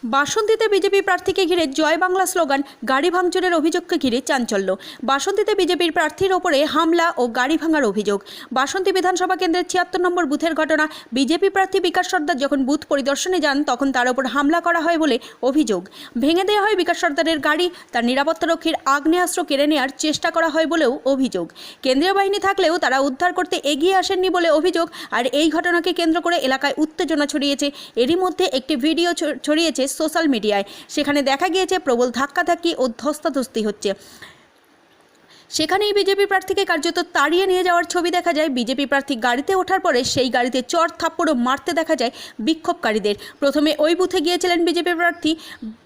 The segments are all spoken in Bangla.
বাসন্তীতে বিজেপি প্রার্থীকে ঘিরে জয় বাংলা স্লোগান, গাড়ি ভাঙচুরের অভিযোগকে ঘিরে চাঞ্চল্য। বাসন্তীতে বিজেপির প্রার্থীর ওপরে হামলা ও গাড়ি ভাঙার অভিযোগ। বাসন্তী বিধানসভা কেন্দ্রের ৭৬ নম্বর বুথের ঘটনা। বিজেপি প্রার্থী বিকাশ সর্দার যখন বুথ পরিদর্শনে যান তখন তার ওপর হামলা করা হয় বলে অভিযোগ। ভেঙে দেওয়া হয় বিকাশ সর্দারের গাড়ি, তার নিরাপত্তারক্ষীর আগ্নেয়াস্ত্র কেড়ে নেওয়ার চেষ্টা করা হয় বলেও অভিযোগ। কেন্দ্রীয় বাহিনী থাকলেও তারা উদ্ধার করতে এগিয়ে আসেননি বলে অভিযোগ। আর এই ঘটনাকে কেন্দ্র করে এলাকায় উত্তেজনা ছড়িয়েছে। এরই মধ্যে একটি ভিডিও ছড়িয়েছে সোশ্যাল মিডিয়ায়। সেখানে দেখা গিয়েছে প্রবল ধাক্কাধাক্কি ও ধস্তাধস্তি হচ্ছে। সেখানেই বিজেপি প্রার্থীকে কার্যত তাড়িয়ে নিয়ে যাওয়ার ছবি দেখা যায়। বিজেপি প্রার্থী গাড়িতে ওঠার পরে সেই গাড়িতে চড় থাপ্পড়ও মারতে দেখা যায় বিক্ষোভকারীদের। প্রথমে ওই বুথে গিয়েছিলেন বিজেপি প্রার্থী।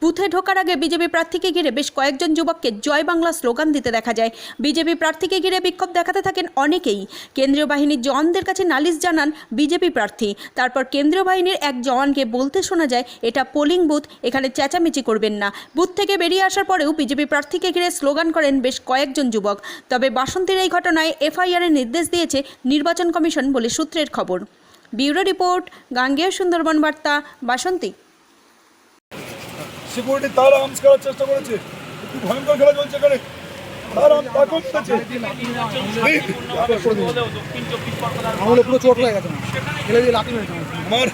বুথে ঢোকার আগে বিজেপি প্রার্থীকে ঘিরে বেশ কয়েকজন যুবককে জয় বাংলা স্লোগান দিতে দেখা যায়। বিজেপি প্রার্থীকে ঘিরে বিক্ষোভ দেখাতে থাকেন অনেকেই। কেন্দ্রীয় বাহিনীর জওয়ানদের কাছে নালিশ জানান বিজেপি প্রার্থী। তারপর কেন্দ্রীয় বাহিনীর এক জওয়ানকে বলতে শোনা যায়, এটা পোলিং বুথ, এখানে চেঁচামেচি করবেন না। বুথ থেকে বেরিয়ে আসার পরেও বিজেপি প্রার্থীকে ঘিরে স্লোগান করেন বেশ কয়েকজন যুবক। তবে বাসন্তীর এই ঘটনায় এফআইআরের নির্দেশ দিয়েছে নির্বাচন কমিশন বলে সূত্রের খবর। ব্যুরো রিপোর্ট, গাঙ্গেয় সুন্দরবন বার্তা, বাসন্তী। সিকিউরিটি তারা আর্মস করার চেষ্টা করেছে। খুব ভয়ঙ্কর খেলা চলছে এখানে। তারা তাকত দিচ্ছে। আমলে পুরো চোট হয়ে গেছে, খেলে দিয়ে লাঠি মেরেছে। আমার